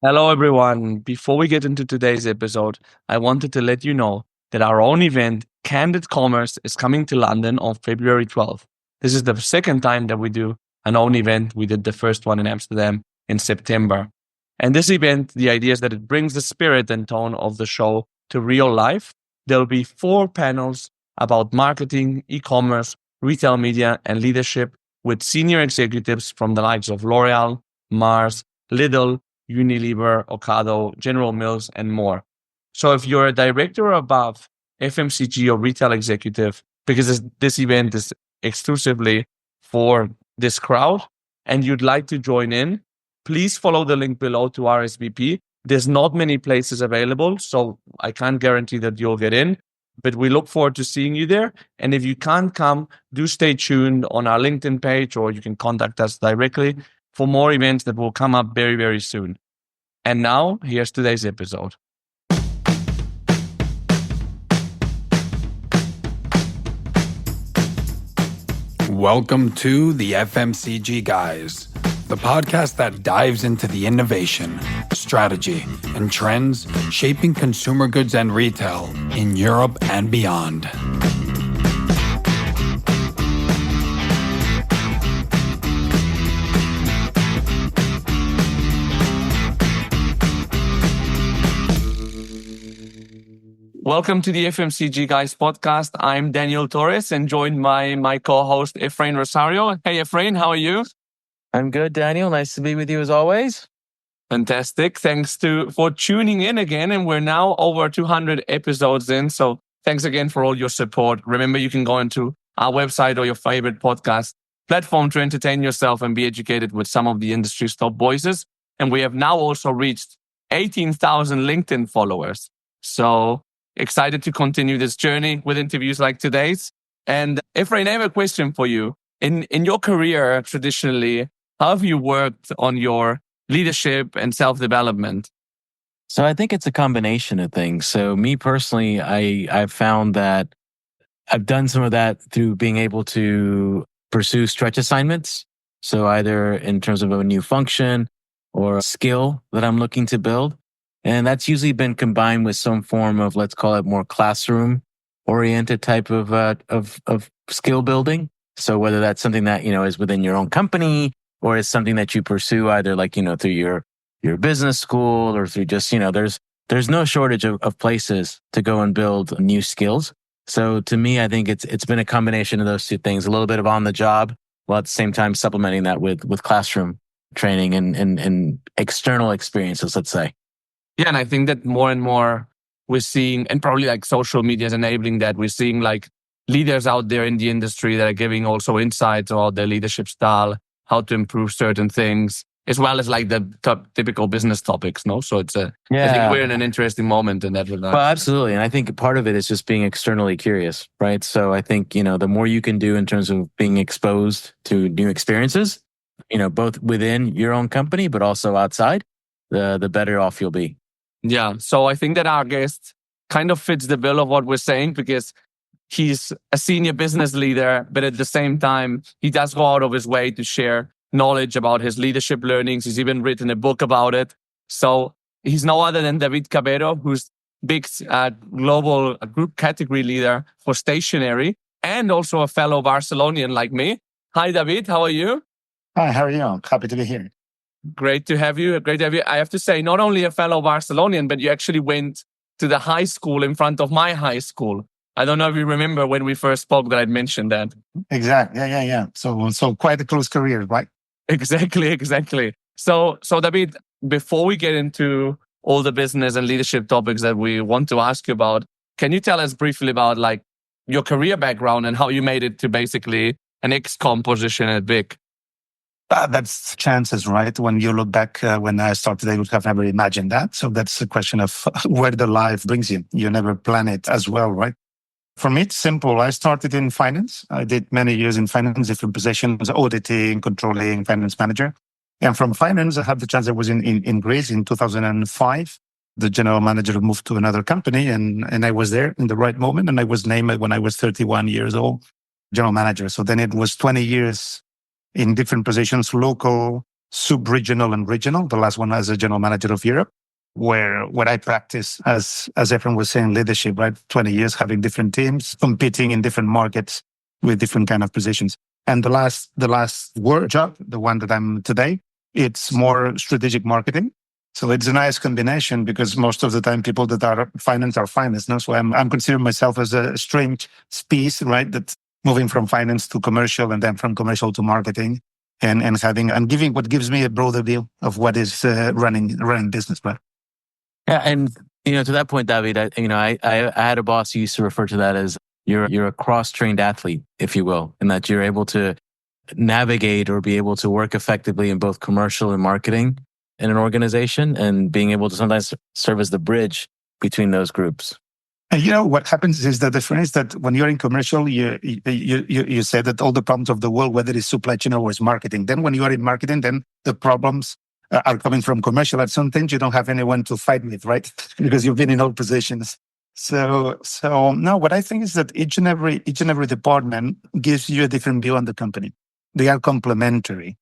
Hello, everyone. Before we get into today's episode, I wanted to let you know that our own event, Candid Commerce, is coming to London on February 12th. This is the second time that we do an own event. We did the first one in Amsterdam in September. And this event, the idea is that it brings the spirit and tone of the show to real life. There'll be 4 panels about marketing, e-commerce, retail media, and leadership with senior executives from the likes of L'Oreal, Mars, Lidl, Unilever, Ocado, General Mills, and more. So if you're a director or above, FMCG or retail executive, because this event is exclusively for this crowd and you'd like to join in, please follow the link below to RSVP. There's not many places available, so I can't guarantee that you'll get in, but we look forward to seeing you there. And if you can't come, do stay tuned on our LinkedIn page, or you can contact us directly for more events that will come up very, very soon. And now, here's today's episode. Welcome to the FMCG Guys, the podcast that dives into the innovation, strategy, and trends shaping consumer goods and retail in Europe and beyond. Welcome to the FMCG Guys podcast. I'm Daniel Torres and joined by my co-host Efrain Rosario. Hey Efrain, how are you? I'm good, Daniel. Nice to be with you as always. Fantastic. Thanks for tuning in again. And we're now over 200 episodes in. So thanks again for all your support. Remember, you can go into our website or your favorite podcast platform to entertain yourself and be educated with some of the industry's top voices. And we have now also reached 18,000 LinkedIn followers. So excited to continue this journey with interviews like today's. And Efrain, I have a question for you. In your career, traditionally, how have you worked on your leadership and self-development? So I think it's a combination of things. So me personally, I've found that I've done some of that through being able to pursue stretch assignments. So either in terms of a new function or a skill that I'm looking to build. And that's usually been combined with some form of, let's call it more classroom oriented type of skill building. So whether that's something that, is within your own company or is something that you pursue either through your business school or through just, there's no shortage of places to go and build new skills. So to me, I think it's been a combination of those two things, a little bit of on the job, while at the same time supplementing that with classroom training and external experiences, let's say. Yeah, and I think that more and more we're seeing, and probably like social media is enabling that, we're seeing like leaders out there in the industry that are giving also insights about their leadership style, how to improve certain things, as well as like the typical business topics, no? So I think we're in an interesting moment in that regard. Well, absolutely. And I think part of it is just being externally curious, right? So I think, the more you can do in terms of being exposed to new experiences, both within your own company, but also outside, the better off you'll be. Yeah. So I think that our guest kind of fits the bill of what we're saying, because he's a senior business leader, but at the same time, he does go out of his way to share knowledge about his leadership learnings. He's even written a book about it. So he's no other than David Cabero, who's big global group category leader for Stationery and also a fellow Barcelonian like me. Hi, David. How are you? Hi, how are you? I'm happy to be here. Great to have you. Great to have you. I have to say, not only a fellow Barcelonian, but you actually went to the high school in front of my high school. I don't know if you remember when we first spoke that I'd mentioned that. Exactly. Yeah. So quite a close career, right? Exactly. So David, before we get into all the business and leadership topics that we want to ask you about, can you tell us briefly about like your career background and how you made it to basically an ExCom position at BIC? That's chances, right? When you look back, when I started, I would have never imagined that. So that's a question of where the life brings you. You never plan it as well, right? For me, it's simple. I started in finance. I did many years in finance, different positions, auditing, controlling, finance manager. And from finance, I had the chance. I was in Greece in 2005. The general manager moved to another company and I was there in the right moment. And I was named when I was 31 years old, general manager. So then it was 20 years in different positions, local, sub-regional and regional. The last one as a general manager of Europe, where I practice, as Efren was saying, leadership, right? 20 years having different teams, competing in different markets with different kind of positions. And the last work job, the one that I'm today, it's more strategic marketing. So it's a nice combination because most of the time people that are finance. No? So I'm considering myself as a strange species, right? That moving from finance to commercial and then from commercial to marketing and giving what gives me a broader view of what is running business. Right? Yeah, and to that point, David, I had a boss who used to refer to that as you're a cross-trained athlete, if you will, in that you're able to navigate or be able to work effectively in both commercial and marketing in an organization, and being able to sometimes serve as the bridge between those groups. And what happens is the difference that when you're in commercial, you say that all the problems of the world, whether it's supply chain or it's marketing. Then when you are in marketing, then the problems are coming from commercial. At some things you don't have anyone to fight with, right? Because you've been in all positions. So no, what I think is that each and every department gives you a different view on the company. They are complementary.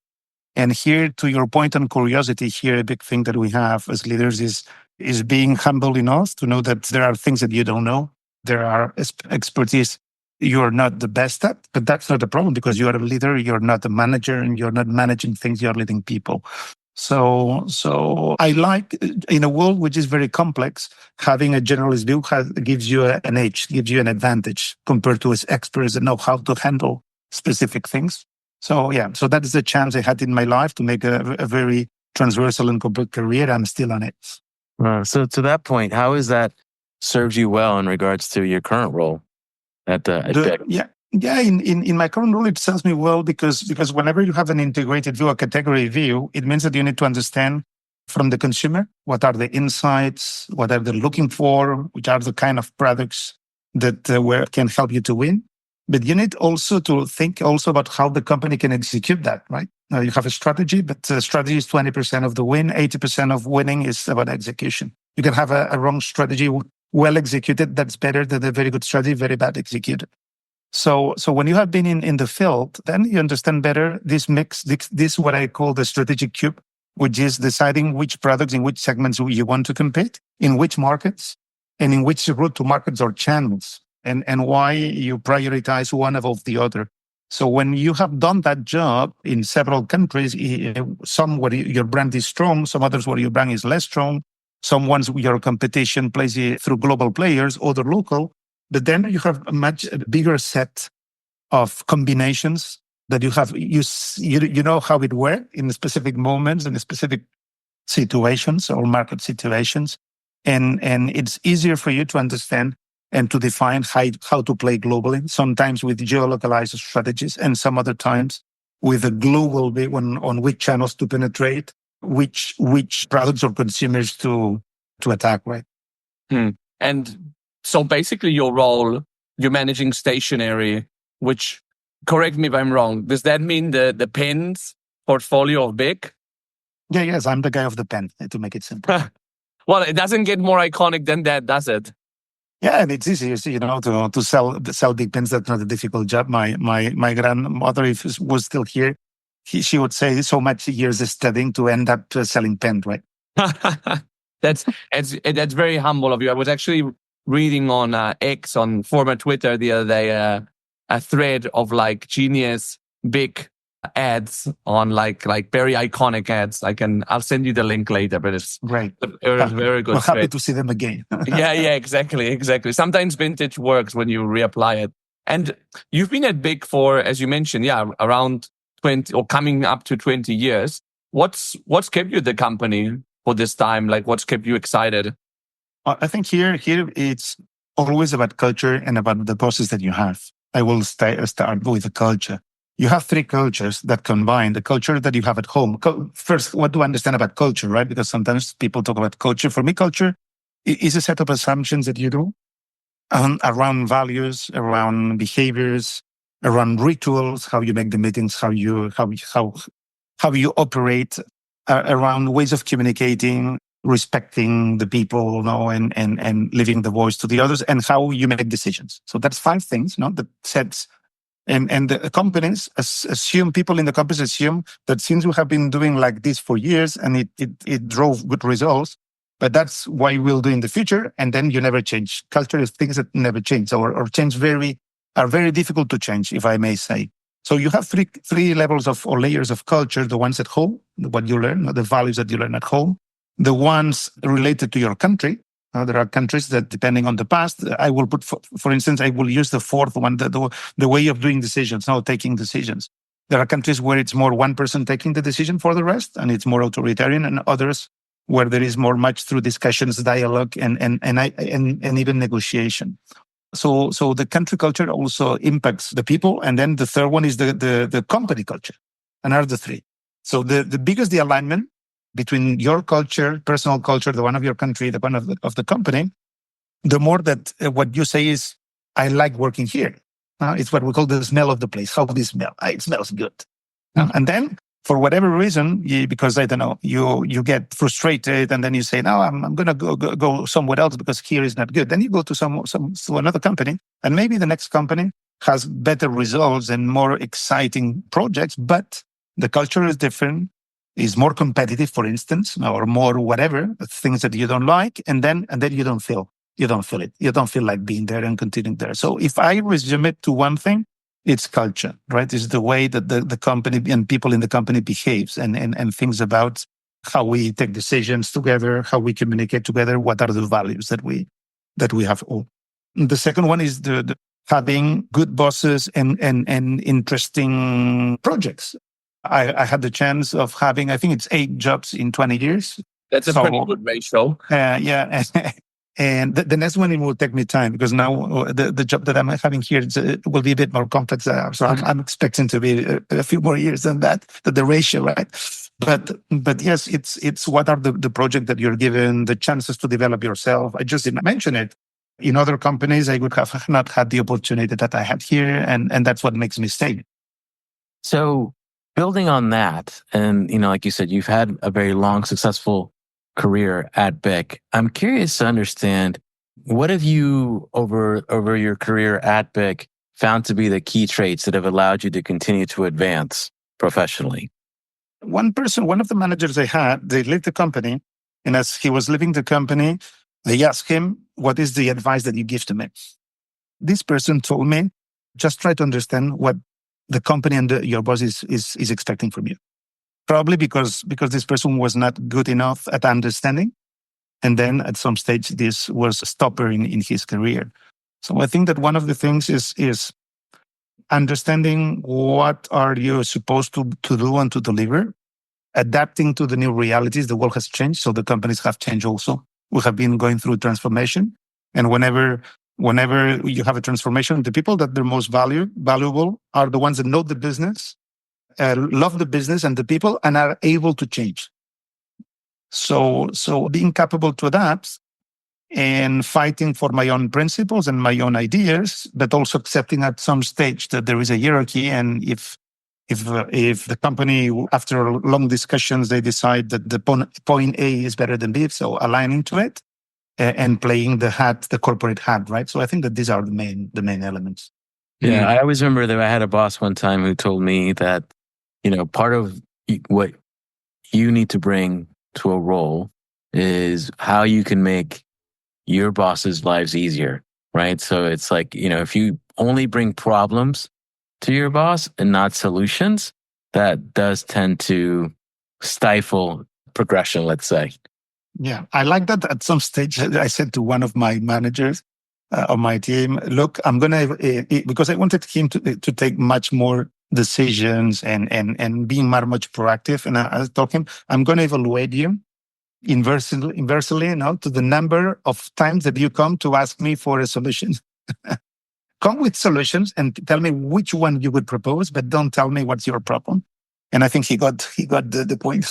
And here, to your point on curiosity, here a big thing that we have as leaders is being humble enough to know that there are things that you don't know. There are expertise you're not the best at, but that's not a problem because you are a leader, you're not a manager, and you're not managing things, you're leading people. So I like, in a world which is very complex, having a generalist view gives you an edge, gives you an advantage compared to experts that know how to handle specific things. So that is the chance I had in my life to make a very transversal and complete career. I'm still on it. So to that point, how has that served you well in regards to your current role at BIC? Yeah. In my current role, it serves me well because whenever you have an integrated view, a category view, it means that you need to understand from the consumer what are the insights, what are they looking for, which are the kind of products that can help you to win. But you need also to think also about how the company can execute that, right? You have a strategy, but strategy is 20% of the win. 80% of winning is about execution. You can have a wrong strategy, well executed. That's better than a very good strategy, very bad executed. So when you have been in the field, then you understand better this mix, this what I call the strategic cube, which is deciding which products in which segments you want to compete, in which markets, and in which route to markets or channels. And why you prioritize one above the other. So when you have done that job in several countries, some where your brand is strong, some others where your brand is less strong, some ones your competition plays through global players, other local, but then you have a much bigger set of combinations that you have. You know how it works in specific moments and specific situations or market situations, and it's easier for you to understand and to define how to play globally, sometimes with geolocalized strategies, and some other times with a global view on which channels to penetrate, which products or consumers to attack, right? And so basically your role, you're managing stationery, which, correct me if I'm wrong, does that mean the pens portfolio of BIC? Yes, I'm the guy of the pen, to make it simple. Well, it doesn't get more iconic than that, does it? Yeah, and it's easy, to sell big pens. That's not a difficult job. My grandmother, if she was still here, she would say so much years of studying to end up selling pens, right? That's very humble of you. I was actually reading on X, on former Twitter, the other day, a thread of like genius BIC ads on like very iconic ads. I'll send you the link later, but it's great. It's very good. We're happy to see them again. yeah, exactly. Sometimes vintage works when you reapply it. And you've been at BIC for, as you mentioned, around 20 or coming up to 20 years. What's kept you at the company for this time? Like, what's kept you excited? I think here it's always about culture and about the process that you have. I will start with the culture. You have three cultures that combine the culture that you have at home. First, what do I understand about culture, right? Because sometimes people talk about culture. For me, culture is a set of assumptions that you do around values, around behaviors, around rituals, how you make the meetings, how you operate, around ways of communicating, respecting the people, and leaving the voice to the others, and how you make decisions. So that's 5 things, that sets And the companies people in the companies assume that since we have been doing like this for years and it drove good results, but that's why we'll do in the future. And then you never change. Culture is things that never change or change are very difficult to change, if I may say. So you have three levels or layers of culture: the ones at home, what you learn, the values that you learn at home; the ones related to your country. There are countries that, depending on the past, I will put, for instance, I will use the fourth one, the way of doing decisions, taking decisions. There are countries where it's more one person taking the decision for the rest, and it's more authoritarian, and others where there is more much through discussions, dialogue, and even negotiation. So the country culture also impacts the people. And then the third one is the company culture. And are the three. So the biggest the alignment between your culture, personal culture, the one of your country, the one of the company, the more that what you say is, I like working here. It's what we call the smell of the place. How does it smell? It smells good. And then for whatever reason, because I don't know, you get frustrated, and then you say, no, I'm going to go somewhere else because here is not good. Then you go to another company, and maybe the next company has better results and more exciting projects, but the culture is different, is more competitive, for instance, or more whatever, things that you don't like, and then you don't feel it. You don't feel like being there and continuing there. So if I resume it to one thing, it's culture, right? It's the way that the company and people in the company behaves and things about how we take decisions together, how we communicate together, what are the values that we have all. The second one is the having good bosses and interesting projects. I had the chance of having, I think it's 8 jobs in 20 years. That's a pretty good ratio. Yeah. And the next one, it will take me time because now the job that I'm having here will be a bit more complex. So I'm expecting to be a few more years than that, the ratio, right? But yes, it's what are the projects that you're given, the chances to develop yourself. I just didn't mention it. In other companies, I would have not had the opportunity that I had here, and that's what makes me stay. So building on that, and like you said, you've had a very long, successful career at BIC. I'm curious to understand, what have you over your career at BIC found to be the key traits that have allowed you to continue to advance professionally? One of the managers I had, they left the company, and as he was leaving the company, they asked him, what is the advice that you give to me? This person told me, just try to understand what the company and your boss is expecting from you. Probably because this person was not good enough at understanding. And then at some stage, this was a stopper in his career. So I think that one of the things is understanding what are you supposed to do and to deliver, adapting to the new realities. The world has changed, so the companies have changed also. We have been going through transformation. And whenever you have a transformation, the people that are most valuable are the ones that know the business, love the business and the people, and are able to change. So being capable to adapt and fighting for my own principles and my own ideas, but also accepting at some stage that there is a hierarchy. And if the company, after long discussions, they decide that the point A is better than B, so aligning to it and playing the corporate hat, right? So I think that these are the main elements. Yeah, I always remember that I had a boss one time who told me that part of what you need to bring to a role is how you can make your boss's lives easier, right? So it's like, if you only bring problems to your boss and not solutions, that does tend to stifle progression, let's say. Yeah, I like that. At some stage, I said to one of my managers on my team, look, I'm going to, because I wanted him to take much more decisions and being much proactive. And I told him, I'm going to evaluate you inversely, to the number of times that you come to ask me for a solution. Come with solutions and tell me which one you would propose, but don't tell me what's your problem. And I think he got the point.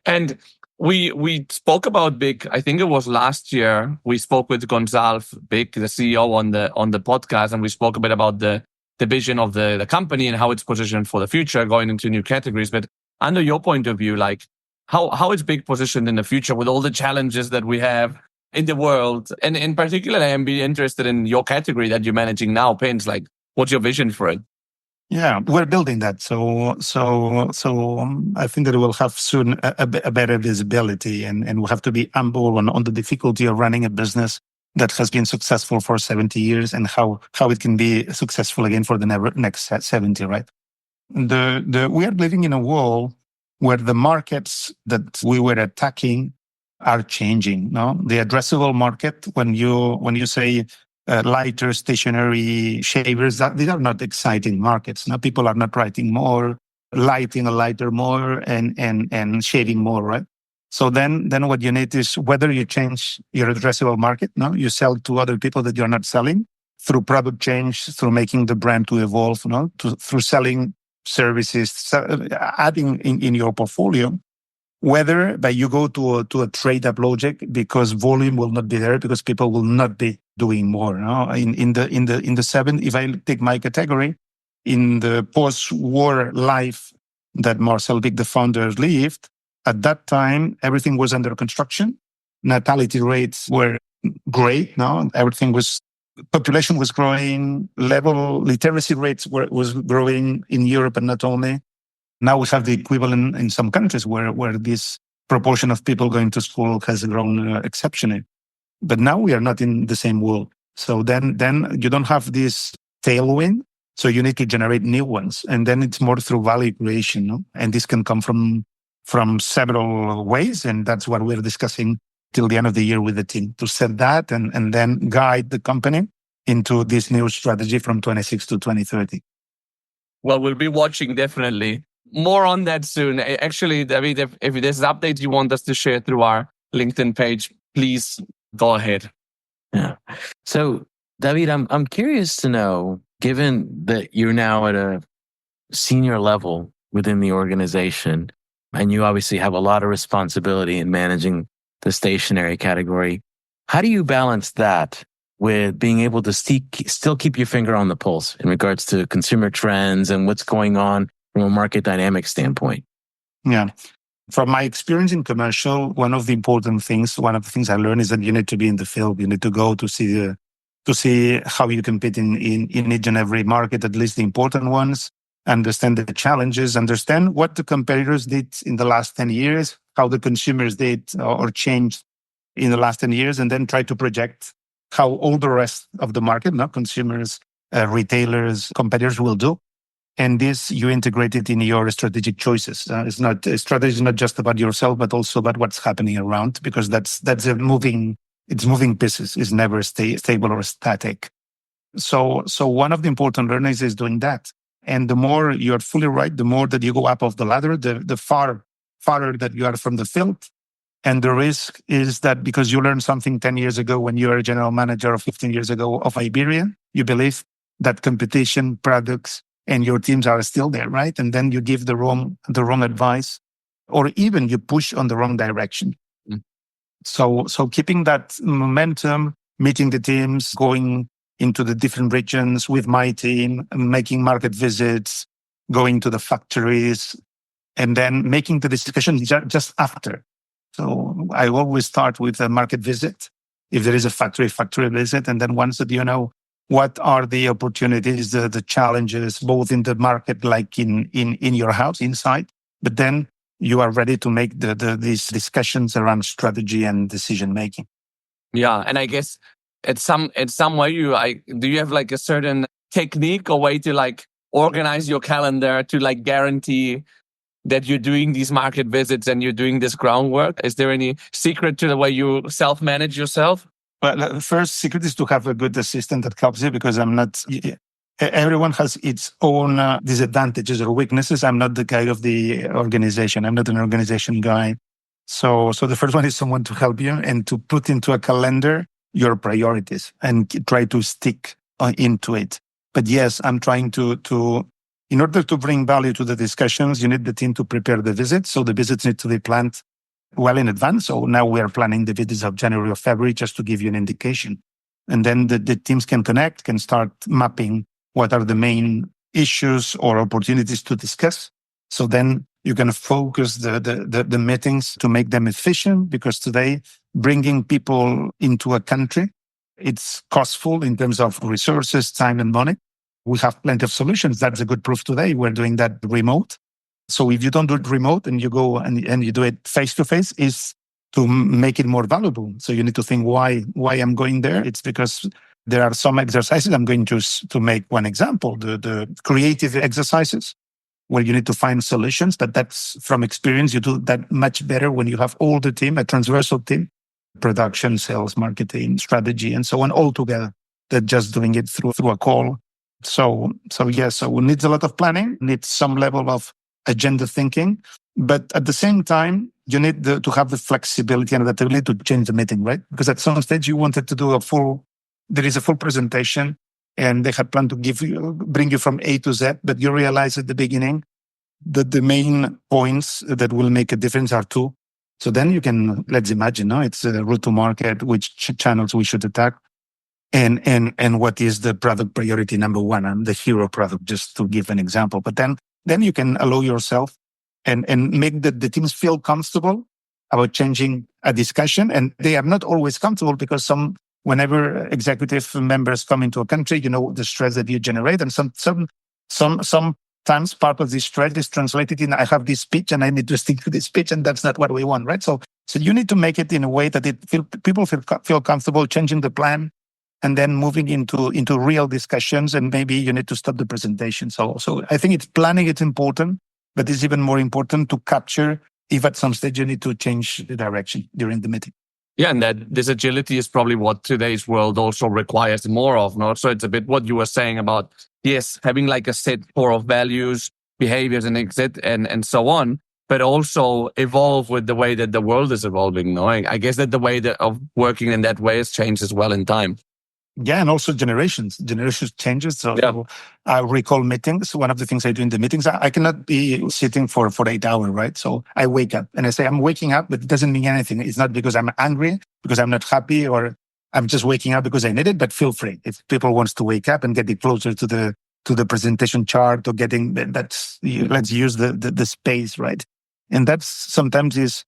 And we spoke about BIC. I think it was last year. We spoke with Gonzalve, BIC, the CEO, on the podcast, and we spoke a bit about the vision of the company and how it's positioned for the future, going into new categories. But under your point of view, like how is BIC positioned in the future with all the challenges that we have in the world? And in particular, I'm be interested in your category that you're managing now, pens. Like, What's your vision for it? Yeah, we're building that. So I think that we'll have soon a better visibility, and we'll have to be humble on the difficulty of running a business that has been successful for 70 years and how it can be successful again for the next 70, right? We are living in a world where the markets that we were attacking are changing. No, the addressable market, when you say lighter stationery shavers, these are not exciting markets. Now people are not writing more, lighting a lighter more, and shaving more, right? So then what you need is whether you change your addressable market, no, you sell to other people that you're not selling through product change, through making the brand to evolve, no, through selling services, adding in your portfolio. Whether but you go to a trade-up logic because volume will not be there because people will not be doing more. No? In the seven, if I take my category, in the post-war life that Marcel Vic, the founder, lived, at that time everything was under construction. Natality rates were great. No, population was growing. Level literacy rates was growing in Europe and not only. Now we have the equivalent in some countries where this proportion of people going to school has grown exceptionally. But now we are not in the same world. So then you don't have this tailwind. So you need to generate new ones. And then it's more through value creation. No? And this can come from several ways. And that's what we're discussing till the end of the year with the team to set that and then guide the company into this new strategy from 26 to 2030. Well, we'll be watching definitely. More on that soon. Actually, David, if there's updates you want us to share through our LinkedIn page, please go ahead. Yeah. So, David, I'm curious to know, given that you're now at a senior level within the organization, and you obviously have a lot of responsibility in managing the stationery category, how do you balance that with being able to still keep your finger on the pulse in regards to consumer trends and what's going on from a market dynamic standpoint? Yeah. From my experience in commercial, one of the things I learned is that you need to be in the field. You need to go to see how you compete in each and every market, at least the important ones, understand the challenges, understand what the competitors did in the last 10 years, how the consumers did or changed in the last 10 years, and then try to project how all the rest of the market, consumers, retailers, competitors will do. And this, you integrate it in your strategic choices. Strategy is not just about yourself, but also about what's happening around, because it's moving pieces. It's never stable or static. So one of the important learnings is doing that. And the more you're fully right, the more that you go up of the ladder, the farther that you are from the field. And the risk is that because you learned something 10 years ago when you were a general manager or 15 years ago of Iberia, you believe that competition, products, and your teams are still there, right? And then you give the wrong advice, or even you push on the wrong direction. Mm. So keeping that momentum, meeting the teams, going into the different regions with my team, making market visits, going to the factories, and then making the discussion just after. So I always start with a market visit. If there is a factory visit, and then once that you know what are the opportunities, the challenges, both in the market, like in your house, inside, but then you are ready to make these discussions around strategy and decision making. Yeah, and I guess at some way do you have like a certain technique or way to organize your calendar to guarantee that you're doing these market visits and you're doing this groundwork? Is there any secret to the way you self-manage yourself? Well, the first secret is to have a good assistant that helps you, because everyone has its own disadvantages or weaknesses. I'm not the guy of the organization. I'm not an organization guy. So the first one is someone to help you and to put into a calendar your priorities and try to stick into it. But yes, I'm trying to in order to bring value to the discussions, you need the team to prepare the visits. So the visits need to be planned well in advance. So now we are planning the visits of January or February, just to give you an indication. And then the teams can connect, can start mapping what are the main issues or opportunities to discuss. So then you can focus the meetings to make them efficient, because today bringing people into a country, it's costful in terms of resources, time and money. We have plenty of solutions. That's a good proof today. We're doing that remote. So if you don't do it remote and you go and you do it face to face, is to make it more valuable. So you need to think why I'm going there. It's because there are some exercises. I'm going to make one example, the creative exercises, where you need to find solutions. That's from experience. You do that much better when you have all the team, a transversal team, production, sales, marketing, strategy, and so on, all together, than just doing it through a call. So it needs a lot of planning, needs some level of agenda thinking, but at the same time, you need to have the flexibility and adaptability to change the meeting, right? Because at some stage you wanted to do a full presentation, and they had planned to bring you from A to Z, but you realize at the beginning that the main points that will make a difference are two. So then you can, let's imagine, it's a route to market, which channels we should attack, and what is the product priority number one, and the hero product, just to give an example. But then you can allow yourself and make the teams feel comfortable about changing a discussion. And they are not always comfortable because whenever executive members come into a country, the stress that you generate, and sometimes part of this stress is translated in, I have this speech and I need to stick to this speech, and that's not what we want, right? So you need to make it in a way that people feel comfortable changing the plan, and then moving into real discussions, and maybe you need to stop the presentation. So I think planning it's important, but it's even more important to capture if at some stage you need to change the direction during the meeting. Yeah, and that this agility is probably what today's world also requires more of. No? So it's a bit what you were saying about, yes, having like a set core of values, behaviors, and so on, but also evolve with the way that the world is evolving. No, I guess that the way of working in that way has changed as well in time. Yeah, and also generations changes. So I recall meetings. One of the things I do in the meetings, I cannot be sitting for 8 hours, right? So I wake up and I say, I'm waking up, but it doesn't mean anything. It's not because I'm angry, because I'm not happy, or I'm just waking up because I need it, but feel free. If people wants to wake up and get it closer to the presentation chart, or let's use the space, right? And that's sometimes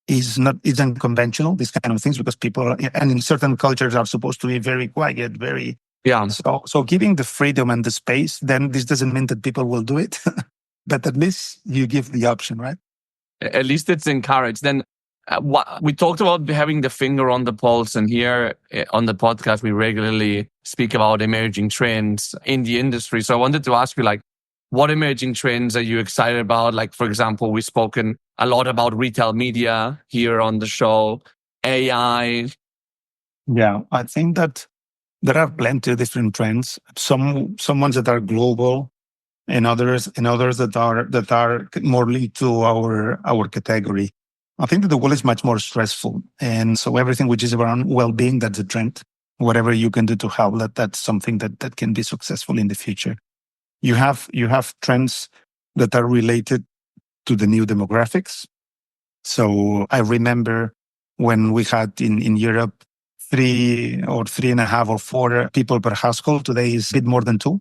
is unconventional, these kind of things, because people and in certain cultures are supposed to be very quiet, so giving the freedom and the space, then this doesn't mean that people will do it, but at least you give the option, right? At least it's encouraged. Then we talked about having the finger on the pulse, and here on the podcast we regularly speak about emerging trends in the industry. So I wanted to ask you, like, what emerging trends are you excited about? Like, for example, we've spoken a lot about retail media here on the show, AI. Yeah, I think that there are plenty of different trends. Some ones that are global, and others that are more linked to our category. I think that the world is much more stressful, and so everything which is around well-being, that's a trend. Whatever you can do to help that's something that can be successful in the future. You have trends that are related to the new demographics. So I remember when we had in Europe 3 or 3.5 or 4 people per household. Today is a bit more than 2.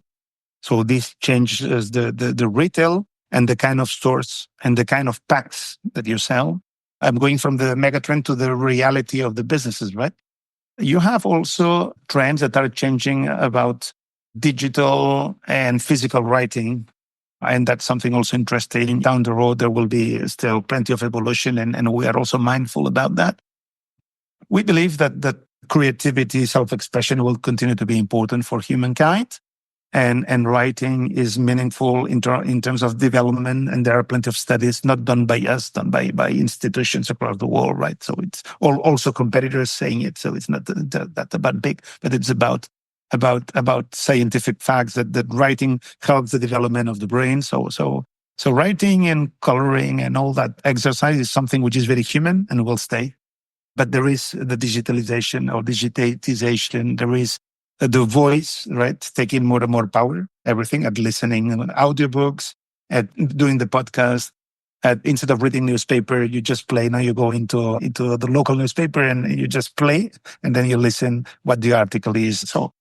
So this changes the retail and the kind of stores and the kind of packs that you sell. I'm going from the mega trend to the reality of the businesses, right? You have also trends that are changing about digital and physical writing. And that's something also interesting. Down the road, there will be still plenty of evolution, and we are also mindful about that. We believe that creativity, self-expression will continue to be important for humankind. And writing is meaningful in terms of development. And there are plenty of studies not done by us, done by institutions across the world, right? So it's also competitors saying it. So it's not that about big, but it's about scientific facts that writing helps the development of the brain. So writing and coloring and all that exercise is something which is very human and will stay. But there is the digitalization or digitization. There is the voice, right? Taking more and more power, everything, at listening, audiobooks, at doing the podcast. Instead of reading newspaper, you just play. Now you go into the local newspaper and you just play, and then you listen what the article is. So,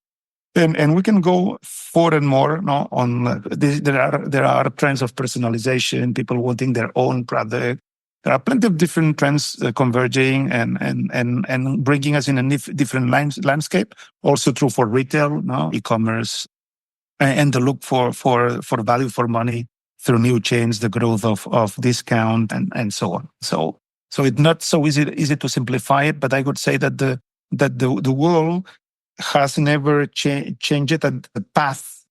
and we can go forward and more. No, on this, there are trends of personalization, people wanting their own product. There are plenty of different trends converging and bringing us in a different landscape. Also true for retail, no? E-commerce, and the look for value for money through new chains, the growth of discount and so on. So it's not so easy to simplify it, but I would say that the world has never changed at the path.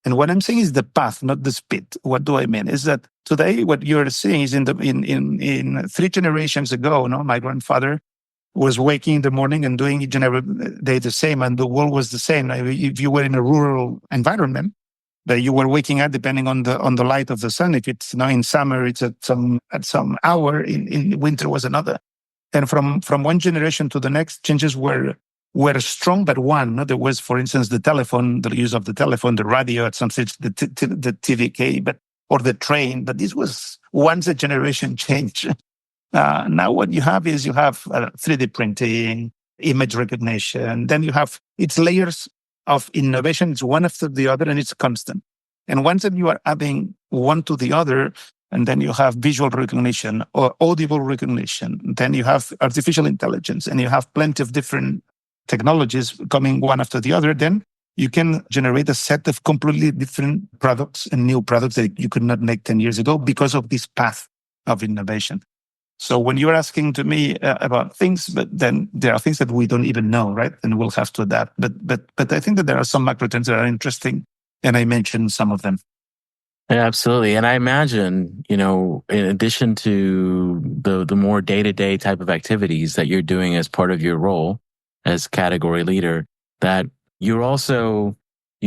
And what I'm saying is the path, not the speed. What do I mean? Is that today what you're seeing is in 3 generations ago, my grandfather was waking in the morning and doing each and every day the same, and the world was the same. If you were in a rural environment, that you were waking up depending on the light of the sun. If it's in summer, it's at some hour. In winter was another. And from one generation to the next, changes were strong, but one. There was, for instance, the telephone, the use of the telephone, the radio, at some stage, the TVK, or the train. But this was once a generation change. Now what you have is 3D printing, image recognition. Then it's layers of innovation. It's one after the other, and it's constant. And once that you are adding one to the other, and then you have visual recognition or audible recognition, then you have artificial intelligence, and you have plenty of different technologies coming one after the other, then you can generate a set of completely different products and new products that you could not make 10 years ago because of this path of innovation. So when you're asking to me about things, but then there are things that we don't even know, right? And we'll have to adapt. But I think that there are some macro trends that are interesting, and I mentioned some of them. Yeah, absolutely. And I imagine, in addition to the more day-to-day type of activities that you're doing as part of your role as category leader, that you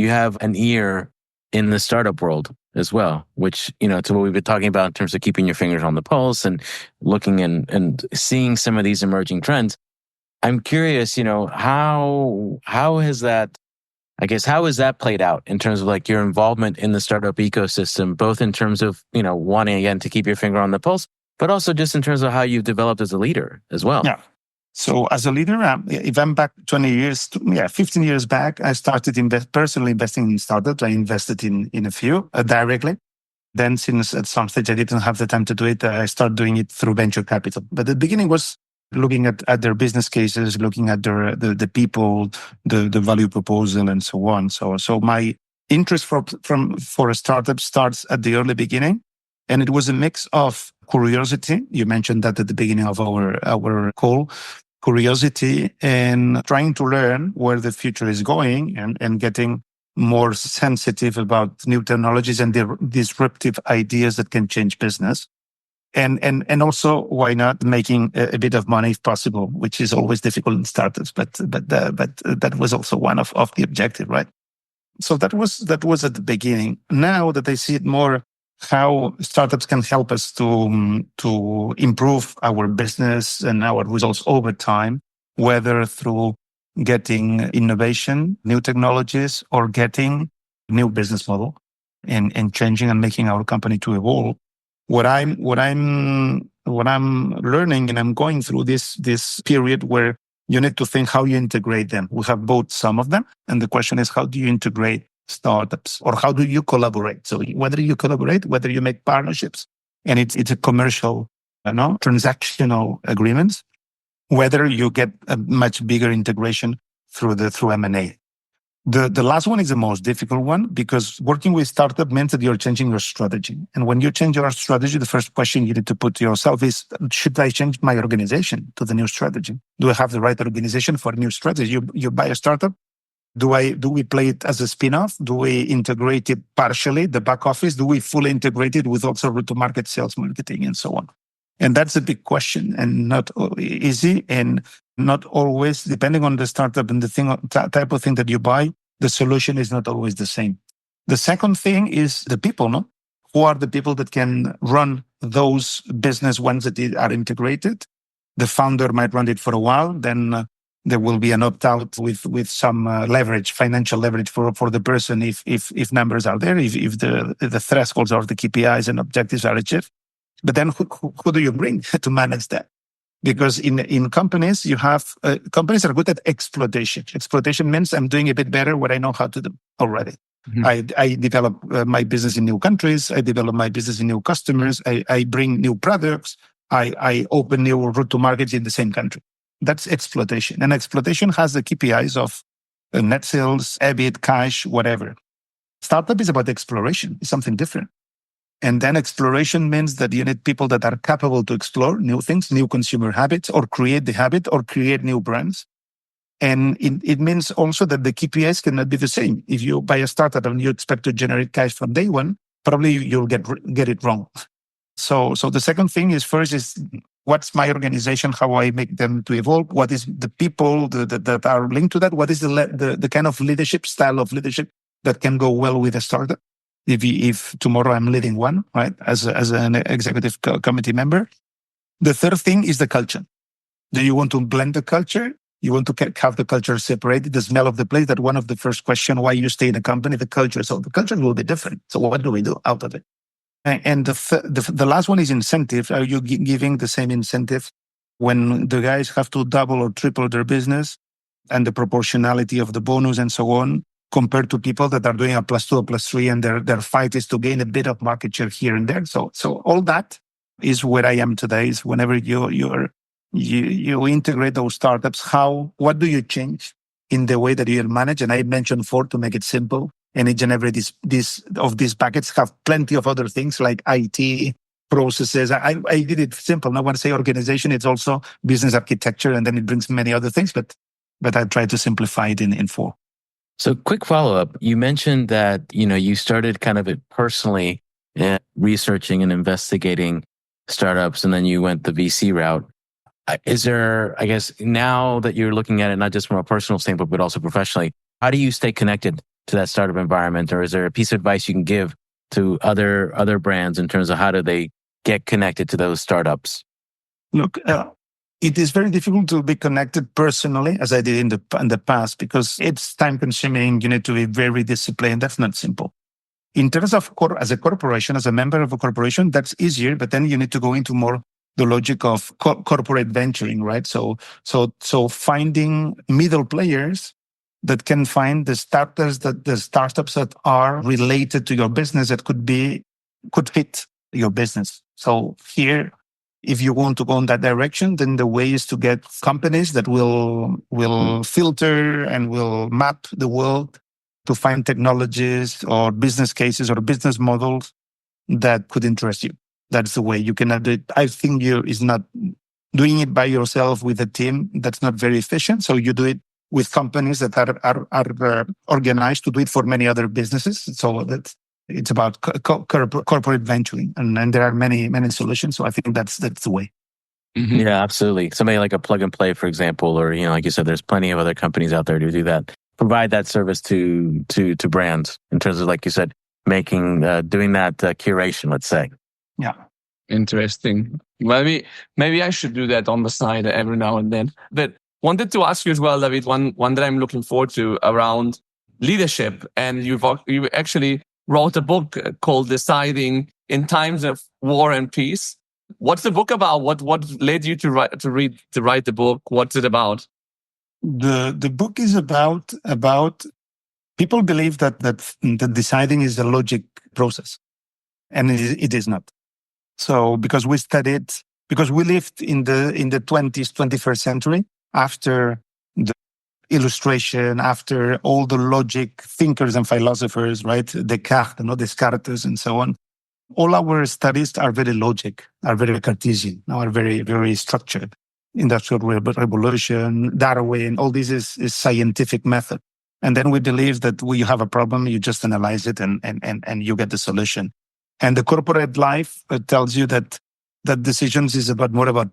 have an ear in the startup world as well, which, to what we've been talking about in terms of keeping your fingers on the pulse and looking and seeing some of these emerging trends. I'm curious, how has that played out in terms of like your involvement in the startup ecosystem, both in terms of, wanting again to keep your finger on the pulse, but also just in terms of how you've developed as a leader as well. Yeah. So as a leader, if I'm back 15 years back, I started personally investing in startups. I invested in a few directly. Then since at some stage I didn't have the time to do it, I started doing it through venture capital. But the beginning was looking at their business cases, looking at the people, the value proposal, and so on. So my interest for a startup starts at the early beginning. And it was a mix of curiosity. You mentioned that at the beginning of our call. Curiosity and trying to learn where the future is going and getting more sensitive about new technologies and the disruptive ideas that can change business. And also, why not making a bit of money if possible, which is always difficult in startups, but that was also one of the objective, right? So that was at the beginning. Now that I see it more, how startups can help us to improve our business and our results over time, whether through getting innovation, new technologies, or getting new business model and changing and making our company to evolve. What I'm learning, and I'm going through this period where you need to think how you integrate them. We have both some of them, and the question is, how do you integrate startups, or how do you collaborate? So whether you collaborate, whether you make partnerships, and it's a commercial, transactional agreements, whether you get a much bigger integration through M&A. The last one is the most difficult one, because working with startup means that you're changing your strategy. And when you change your strategy, the first question you need to put to yourself is, should I change my organization to the new strategy? Do I have the right organization for a new strategy? You buy a startup. Do we play it as a spin-off? Do we integrate it partially, the back office? Do we fully integrate it with also route to market, sales, marketing, and so on? And that's a big question, and not easy, and not always, depending on the startup and the type of thing that you buy, the solution is not always the same. The second thing is the people, no? Who are the people that can run those business ones that are integrated? The founder might run it for a while, then there will be an opt-out with some leverage, financial leverage for the person if numbers are there, if the thresholds or the KPIs and objectives are achieved. But then who do you bring to manage that? Because in companies, you have companies are good at exploitation. Exploitation means I'm doing a bit better what I know how to do already. Mm-hmm. I develop my business in new countries. I develop my business in new customers. I bring new products. I open new route to markets in the same country. That's exploitation. And exploitation has the KPIs of net sales, EBIT, cash, whatever. Startup is about exploration. It's something different. And then exploration means that you need people that are capable to explore new things, new consumer habits, or create the habit, or create new brands. And it means also that the KPIs cannot be the same. If you buy a startup and you expect to generate cash from day one, probably you'll get it wrong. So the second thing is, first is, what's my organization? How I make them to evolve? What is the people that are linked to that? What is the kind of leadership, style of leadership that can go well with a startup? If tomorrow I'm leading one, right, as an executive committee member. The third thing is the culture. Do you want to blend the culture? You want to have the culture separated, the smell of the place? That one of the first questions, why you stay in a company, the culture. So the culture will be different. So what do we do out of it? And the last one is incentive. Are you giving the same incentive when the guys have to double or triple their business, and the proportionality of the bonus and so on, compared to people that are doing a +2 or +3, and their fight is to gain a bit of market share here and there. So all that is where I am today. Is whenever you integrate those startups, what do you change in the way that you manage? And I mentioned 4 to make it simple. And each and every these packets have plenty of other things like IT processes. I did it simple. Now, when I say organization, it's also business architecture, and then it brings many other things. But I try to simplify it in 4. So quick follow-up. You mentioned that, you started kind of it personally researching and investigating startups, and then you went the VC route. Is there, I guess, now that you're looking at it, not just from a personal standpoint, but also professionally, how do you stay connected to that startup environment? Or is there a piece of advice you can give to other brands in terms of how do they get connected to those startups? Look, it is very difficult to be connected personally, as I did in the past, because it's time consuming. You need to be very disciplined. That's not simple. In terms of as a corporation, as a member of a corporation, that's easier. But then you need to go into more the logic of corporate venturing, right? So finding middle players that can find the startups that are related to your business, that could fit your business. So here, if you want to go in that direction, then the way is to get companies that will filter and will map the world to find technologies or business cases or business models that could interest you. That's the way. You cannot do it. I think is not doing it by yourself with a team. That's not very efficient. So you do it with companies that are organized to do it for many other businesses. So it's about corporate venturing, and there are many solutions. So I think that's the way. Mm-hmm. Yeah, absolutely. Somebody like a Plug and Play, for example, or like you said, there's plenty of other companies out there to do that. Provide that service to brands in terms of, like you said, making doing that curation. Let's say. Yeah. Interesting. Well, maybe I should do that on the side every now and then. But wanted to ask you as well, David, one that I'm looking forward to around leadership. And you actually wrote a book called Deciding in Times of War and Peace. What's the book about? What led you to write the book? What's it about? The book is about people believe that deciding is a logic process, and it is not. So because we lived in the 21st century, after the illustration, after all the logic thinkers and philosophers, right? Descartes and so on. All our studies are very logic, are very Cartesian, are very, very structured. Industrial Revolution, Darwin, all this is scientific method. And then we believe that when you have a problem, you just analyze it and you get the solution. And the corporate life tells you that decisions is more about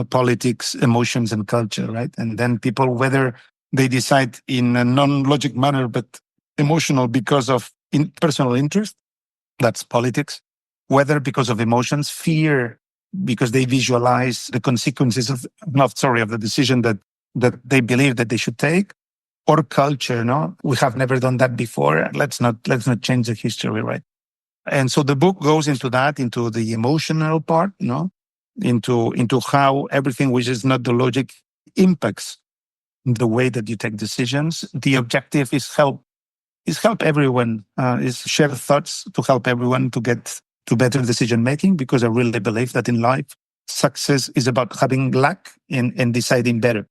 politics, emotions, and culture, right? And then people, whether they decide in a non-logic manner, but emotional because of personal interest, that's politics. Whether because of emotions, fear, because they visualize the consequences of the decision that they believe that they should take, or culture. No, we have never done that before. Let's not change the history, right? And so the book goes into that, into the emotional part, into how everything which is not the logic impacts the way that you take decisions. The objective is help everyone, is share thoughts to help everyone to get to better decision making, because I really believe that in life, success is about having luck and deciding better.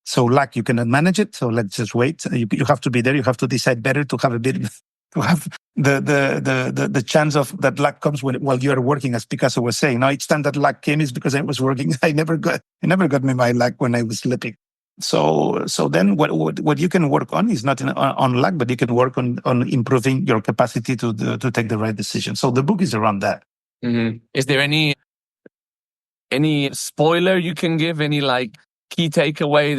So luck, you cannot manage it. So let's just wait. You have to be there. You have to decide better to have a bit to have the chance of that luck comes while you are working, as Picasso was saying. Now, each time that luck came is because I was working. I never got me my luck when I was sleeping. So then what you can work on is not on luck, but you can work on improving your capacity to take the right decision. So the book is around that. Mm-hmm. Is there any spoiler you can give? Any like key takeaway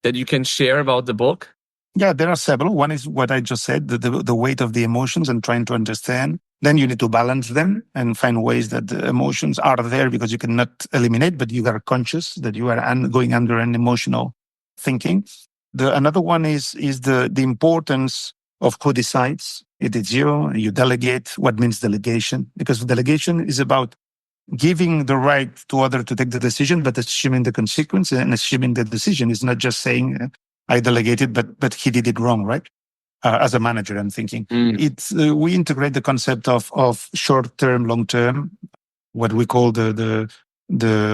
that you can share about the book? Yeah, there are several. One is what I just said, the weight of the emotions and trying to understand. Then you need to balance them and find ways that the emotions are there because you cannot eliminate, but you are conscious that you are going under an emotional thinking. Another one is the importance of who decides. It is you delegate. What means delegation? Because delegation is about giving the right to others to take the decision, but assuming the consequence and assuming the decision is not just saying, I delegated, but he did it wrong, right? As a manager, I'm thinking. We integrate the concept of short-term, long-term, what we call the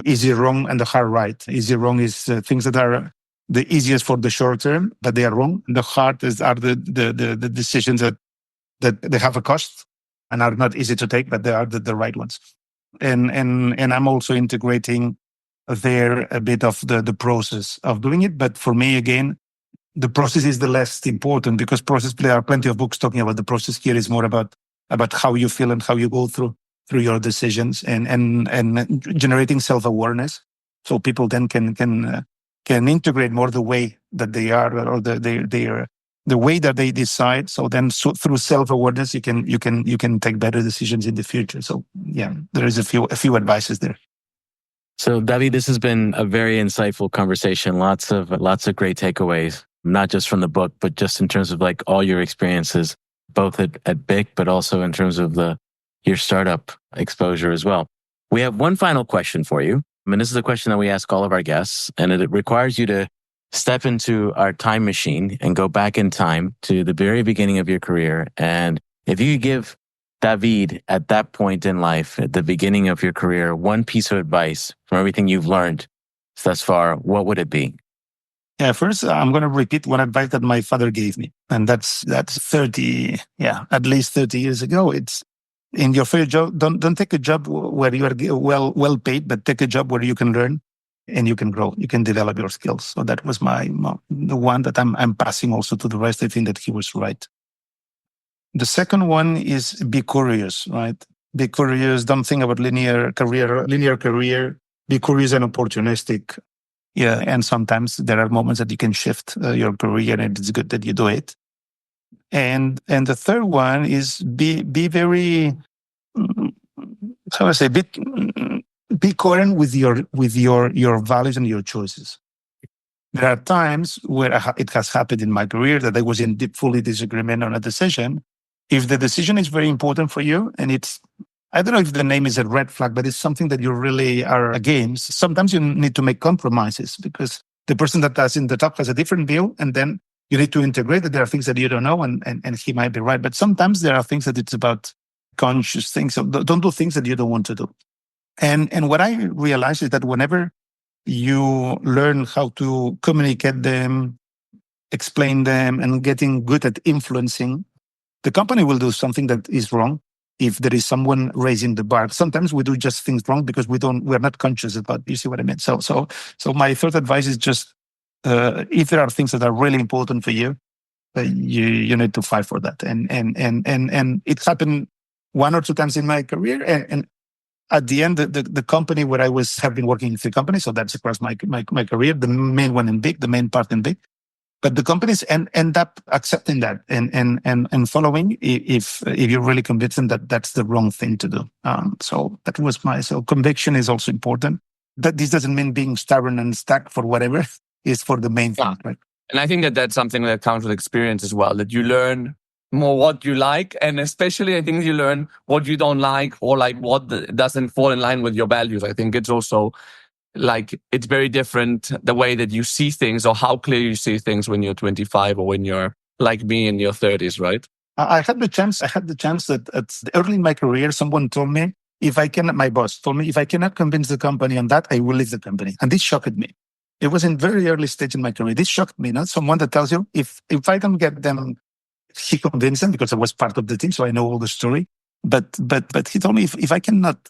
easy wrong and the hard right. Easy wrong is things that are the easiest for the short term, but they are wrong. The hard are the decisions that they have a cost and are not easy to take, but they are the right ones. And I'm also integrating there a bit of the process of doing it. But for me, again, the process is the less important because there are plenty of books talking about the process. Here is more about how you feel and how you go through your decisions and generating self-awareness. So people then can integrate more the way that they are or the way that they decide. So then through self-awareness, you can take better decisions in the future. So yeah, there is a few advices there. So David, this has been a very insightful conversation. Lots of great takeaways, not just from the book, but just in terms of like all your experiences, both at BIC, but also in terms of your startup exposure as well. We have one final question for you. And this is a question that we ask all of our guests, and it requires you to step into our time machine and go back in time to the very beginning of your career. And if you could give David, at that point in life, at the beginning of your career, one piece of advice from everything you've learned thus far, what would it be? Yeah, first, I'm going to repeat one advice that my father gave me. And that's at least 30 years ago. It's in your first job, don't take a job where you are well paid, but take a job where you can learn and you can grow, you can develop your skills. So that was the one that I'm passing also to the rest. I think that he was right. The second one is be curious, right? Be curious. Don't think about linear career. Be curious and opportunistic. Yeah, and sometimes there are moments that you can shift your career, and it's good that you do it. And the third one is be very, how do I say, be coherent with your values and your choices. There are times where it has happened in my career that I was in fully disagreement on a decision. If the decision is very important for you and I don't know if the name is a red flag, but it's something that you really are against, sometimes you need to make compromises because the person that is in the top has a different view, and then you need to integrate that there are things that you don't know and he might be right. But sometimes there are things that it's about conscious things. So don't do things that you don't want to do. And what I realized is that whenever you learn how to communicate them, explain them, and getting good at influencing, the company will do something that is wrong if there is someone raising the bar. Sometimes we do just things wrong because we're not conscious about. You see what I mean? So my third advice is just if there are things that are really important for you, you need to fight for that. And it happened one or two times in my career. And at the end, the company where I have been working in 3 companies, so that's across my career, the main one in BIC, the main part in BIC. But the companies end up accepting that and following if you're really convinced that that's the wrong thing to do. So that was conviction is also important. That this doesn't mean being stubborn and stuck for whatever is for the main thing, right? And I think that that's something that comes with experience as well, that you learn more what you like. And especially I think you learn what you don't like or like what doesn't fall in line with your values. I think it's also like it's very different the way that you see things or how clear you see things when you're 25 or when you're like me in your 30s, right? I had the chance that early in my career, someone told me, my boss told me, if I cannot convince the company on that, I will leave the company. And this shocked me. It was in very early stage in my career. This shocked me, not someone that tells you, if I don't get them he convinced them because I was part of the team, so I know all the story. But he told me if I cannot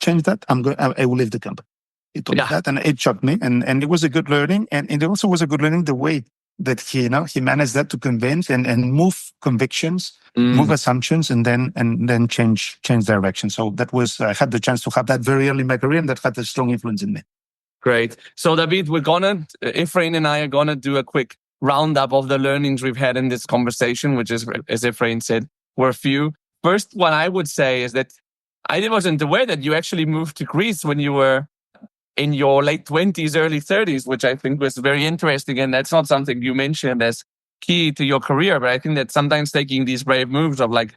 change that, I will leave the company. He told me that, and it shocked me. And it was a good learning, and it also was a good learning the way that he managed that to convince and move convictions, move assumptions, and then change direction. So that was I had the chance to have that very early in my career, and that had a strong influence in me. Great. So David, Efrain and I are gonna do a quick roundup of the learnings we've had in this conversation, which is, as Efrain said, were few. First, what I would say is that I wasn't aware that you actually moved to Greece when you were in your late 20s, early 30s, which I think was very interesting. And that's not something you mentioned as key to your career, but I think that sometimes taking these brave moves of like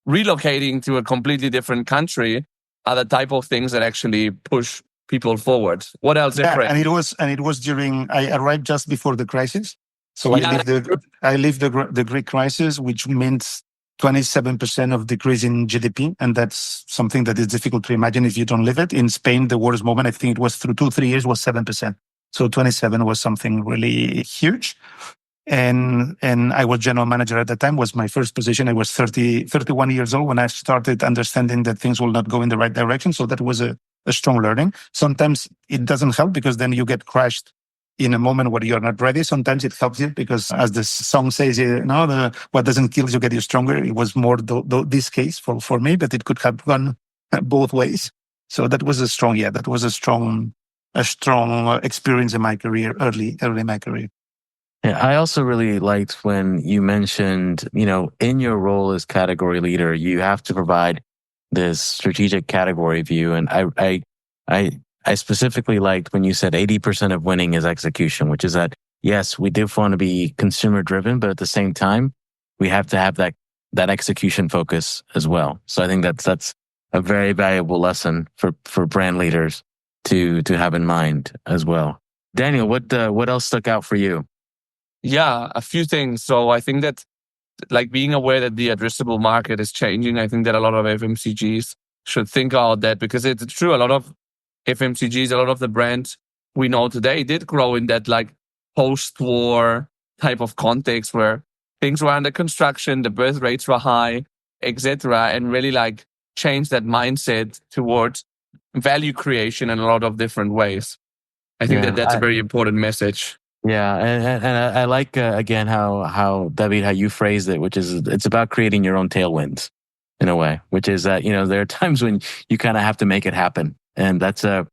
relocating to a completely different country are the type of things that actually push people forward. What else? Yeah, and it was during, I arrived just before the crisis. So I lived the Greek crisis, which meant 27% of decrease in GDP. And that's something that is difficult to imagine if you don't live it. In Spain, the worst moment, I think it was through 2-3 years, was 7%. So 27 was something really huge. And I was general manager at the time, was my first position. I was 31 years old when I started understanding that things will not go in the right direction. So that was a strong learning. Sometimes it doesn't help because then you get crushed in a moment where you're not ready. Sometimes it helps you because, as the song says, what doesn't kill you get you stronger. It was more this case for me, but it could have gone both ways. So that was a strong experience in my career, early in my career. Yeah, I also really liked when you mentioned, in your role as category leader, you have to provide this strategic category view. And I specifically liked when you said 80% of winning is execution, which is that, yes, we do want to be consumer driven, but at the same time, we have to have that execution focus as well. So I think that's a very valuable lesson for brand leaders to have in mind as well. Daniel, what else stuck out for you? Yeah, a few things. So I think that like being aware that the addressable market is changing, I think that a lot of FMCGs should think about that, because it's true. A lot of FMCGs, a lot of the brands we know today did grow in that like post-war type of context where things were under construction, the birth rates were high, etc., and really like change that mindset towards value creation in a lot of different ways. I think that's a very important message. Yeah, and I like again how David, how you phrased it, which is it's about creating your own tailwinds in a way, which is that there are times when you kind of have to make it happen, and that's a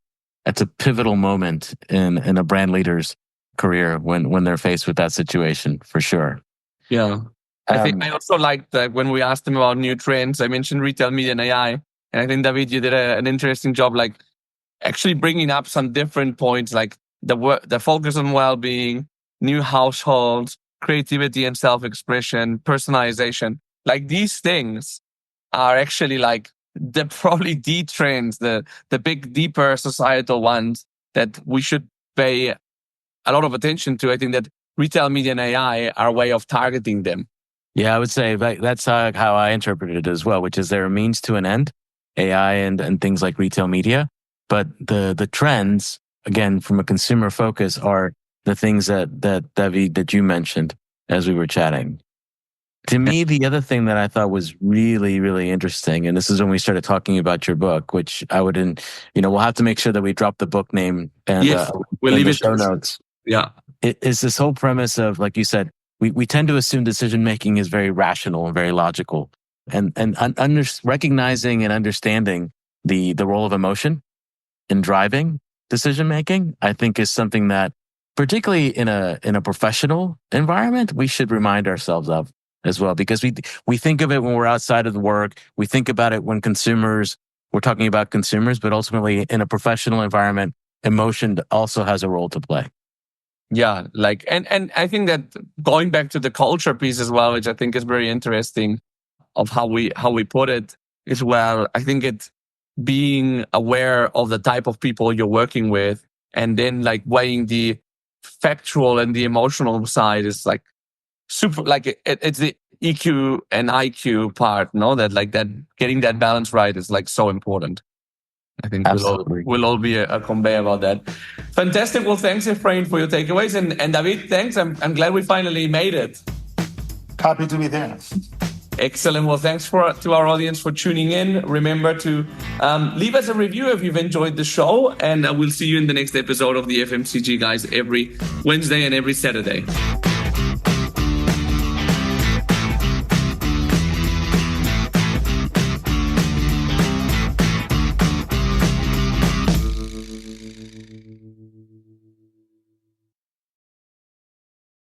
pivotal moment in a brand leader's career when they're faced with that situation, for sure. Yeah, I think I also liked that when we asked them about new trends. I mentioned retail media and AI, and I think David, you did an interesting job, like actually bringing up some different points, like the focus on well-being, new households, creativity and self-expression, personalization. Like these things are actually like probably the trends, the big, deeper societal ones that we should pay a lot of attention to. I think that retail media and AI are a way of targeting them. Yeah, I would say that's how I interpret it as well, which is they're a means to an end, AI and things like retail media. But the trends, again, from a consumer focus, are the things that David, that you mentioned as we were chatting. To me, the other thing that I thought was really, really interesting, and this is when we started talking about your book, which I wouldn't, we'll have to make sure that we drop the book name and we'll leave the it show notes. Yeah. It is this whole premise of, like you said, we tend to assume decision-making is very rational and very logical, and recognizing and understanding the role of emotion in driving decision-making, I think is something that, particularly in a professional environment, we should remind ourselves of as well, because we think of it when we're outside of the work. We think about it when we're talking about consumers, but ultimately in a professional environment, emotion also has a role to play. Yeah, like, and I think that going back to the culture piece as well, which I think is very interesting of how we put it as well. I think it's being aware of the type of people you're working with, and then like weighing the factual and the emotional side is like super, like it's the EQ and IQ part, that like that getting that balance right is like so important. I think we'll all be a conveyor about that. Fantastic. Well, thanks, Efrain, for your takeaways. And David, thanks. I'm glad we finally made it. Happy to be there. Excellent. Well, thanks to our audience for tuning in. Remember to leave us a review if you've enjoyed the show, and we'll see you in the next episode of the FMCG Guys every Wednesday and every Saturday.